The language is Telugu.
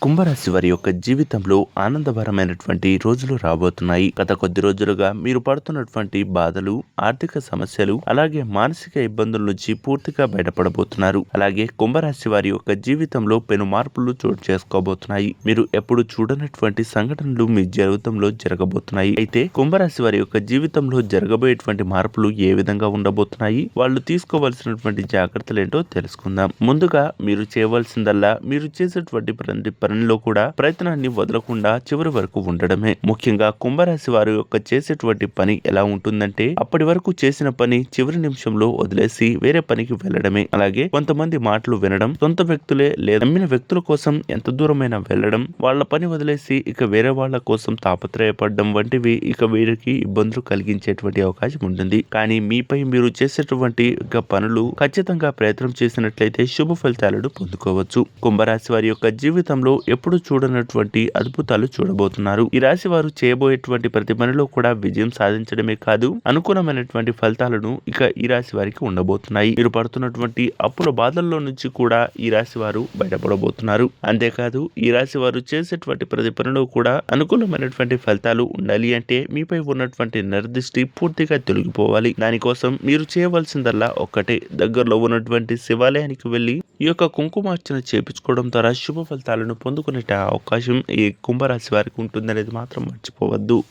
కుంభరాశి వారి యొక్క జీవితంలో ఆనందకరమైనటువంటి రోజులు రాబోతున్నాయి. గత కొద్ది రోజులుగా మీరు పడుతున్నటువంటి బాధలు, ఆర్థిక సమస్యలు, అలాగే మానసిక ఇబ్బందుల నుంచి పూర్తిగా బయటపడబోతున్నారు. అలాగే కుంభరాశి వారి యొక్క జీవితంలో పెను మార్పులు చోటు చేసుకోబోతున్నాయి. మీరు ఎప్పుడు చూడనటువంటి సంఘటనలు మీ జీవితంలో జరగబోతున్నాయి. అయితే కుంభరాశి వారి యొక్క జీవితంలో జరగబోయేటువంటి మార్పులు ఏ విధంగా ఉండబోతున్నాయి, వాళ్ళు తీసుకోవాల్సినటువంటి జాగ్రత్తలు ఏంటో తెలుసుకుందాం. ముందుగా మీరు చేయవలసిందల్లా మీరు చేసేటువంటి పనిలో కూడా ప్రయత్నాన్ని వదలకుండా చివరి వరకు ఉండడమే. ముఖ్యంగా కుంభరాశి వారు యొక్క చేసేటువంటి పని ఎలా ఉంటుందంటే, అప్పటి వరకు చేసిన పని చివరి నిమిషంలో వదిలేసి వేరే పనికి వెళ్ళడమే. అలాగే కొంతమంది మాటలు వినడం, సొంత వ్యక్తులే లేదా నమ్మిన వ్యక్తుల కోసం ఎంత దూరమైనా వెళ్ళడం, వాళ్ళ పని వదిలేసి ఇక వేరే వాళ్ళ కోసం తాపత్రయపడడం వంటివి ఇక వీరికి ఇబ్బందులు కలిగించేటువంటి అవకాశం ఉంటుంది. కానీ మీపై మీరు చేసేటువంటి పనులు ఖచ్చితంగా ప్రయత్నం చేసినట్లయితే శుభ ఫలితాలను పొందుకోవచ్చు. కుంభరాశి వారి యొక్క జీవితంలో ఎప్పుడు చూడనటువంటి అద్భుతాలు చూడబోతున్నారు. ఈ రాశి వారు చేయబోయేటువంటి ప్రతి పనిలో కూడా విజయం సాధించడమే కాదు, అనుకూలమైనటువంటి ఫలితాలను ఇక ఈ రాశి వారికి ఉండబోతున్నాయి. మీరు పడుతున్నటువంటి అప్పుల బాధల్లో నుంచి కూడా ఈ రాశి వారు బయటపడబోతున్నారు. అంతేకాదు ఈ రాశి వారు చేసేటువంటి ప్రతి పనిలో కూడా అనుకూలమైనటువంటి ఫలితాలు ఉండాలి అంటే మీపై ఉన్నటువంటి నిర్దిష్టి పూర్తిగా తొలగిపోవాలి. దానికోసం మీరు చేయవలసిందల్లా ఒక్కటే, దగ్గరలో ఉన్నటువంటి శివాలయానికి వెళ్లి ఈ యొక్క కుంకుమార్చన చేపించుకోవడం ద్వారా శుభ ఫలితాలను పొందుకునే అవకాశం ఈ కుంభరాశి వారికి ఉంటుందనేది మాత్రం మర్చిపోవద్దు.